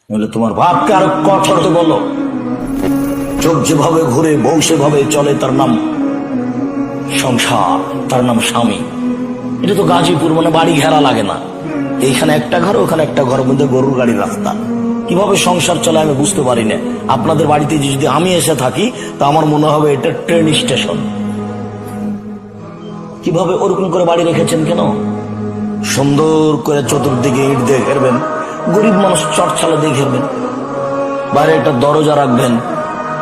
বলে তোমার বাপকে আরো কঠোর বলো। চোখ যেভাবে ঘুরে বউ সেভাবে চলে, তার নাম সংসার, তার নাম স্বামী। এটা তো গাজীপুর, মানে বাড়ি ঘেরা লাগে না। এইখানে একটা ঘর, ওখানে একটা ঘর, মধ্যে গরুর গাড়ির রাস্তা। কিভাবে সংসার চলে আমি বুঝতে পারি না। আপনাদের বাড়িতে যদি আমি এসে থাকি তা আমার মনে হবে এটা ট্রেন স্টেশন। কিভাবে ওরকম করে বাড়ি রেখেছেন কেন? সুন্দর করে চতুর্দিকে ইট দিয়ে ঘেরবেন, গরিব মানুষ চটছালা দিয়ে ঘেরবেন, বাইরে একটা দরজা রাখবেন,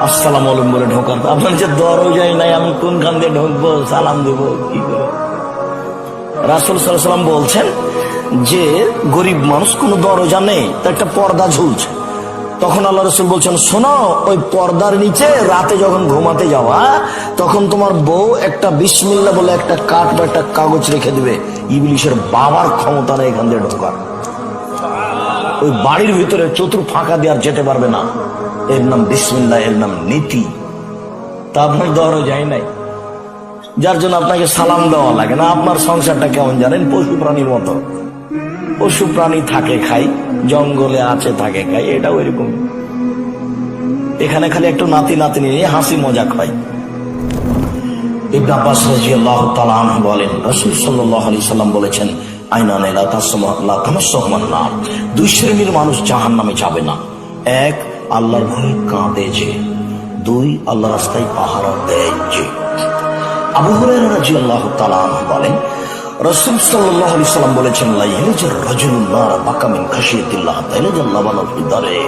আসসালাম আলাইকুম বলে ঢোকার। আপনার যে দরজাই নাই, আমি কোনখান দিয়ে ঢুকবো, সালাম দেবো কি করে? রাসূল সাল্লাল্লাহু আলাইহি ওয়াসাল্লাম বলছেন যে গরিব মানুষ, কোনো দরজা নেই, তো একটা পর্দা ঝুলছে। তখন আল্লাহ রাসূল বলছেন, শোনো, ওই পর্দার নিচে রাতে যখন ঘুমাতে যাওয়া, তখন তোমার বউ একটা বিসমিল্লাহ বলে একটা কাঠ বা একটা কাগজ রেখে দিবে। ইবলিশের বাবার ক্ষমতা নেই এখান দিয়ে ঢোকার। ওই বাড়ির ভিতরে চতুর ফাঁকা দিয়ে আর যেতে পারবে না। এর নাম বিসমিল্লাহ, এর নাম নীতি। তা আপনার দরজাই নাই, যার জন্য আপনাকে সালাম দেওয়া লাগে না। আপনার সংসারটা কেমন জানেন? পশু প্রাণীর মতো। পশু প্রাণী থাকে খাই, জঙ্গলে আছে থাকে খাই, এটাও এরকম। এখানে খালি একটু নাতি নাতনি নিয়ে হাসি মজাক হয়। ইবনে আব্বাস রাদিয়াল্লাহু তাআলা আনহু বলেন, রাসূল সাল্লাল্লাহু আলাইহি সাল্লাম বলেছেন, আইনানে লা তামাসসাহুমান নার, দুই শ্রেণীর মানুষ জাহান্নামে যাবে না। এক, আল্লাহর ভয়ে কাঁদে যে। দুই, আল্লাহর রাস্তায় পাহারা দেয় যে। আবু হুরায়রা রাদিয়াল্লাহু তাআলা আনহু বলেন, রাসূল সাল্লাল্লাহু আলাইহি সাল্লাম বলেছেন, লা ইয়ালজার রাজুলুন নার বাকা মিন খাশিয়াতিল্লাহ তাআলা জাল্লাবানা ফি দারে।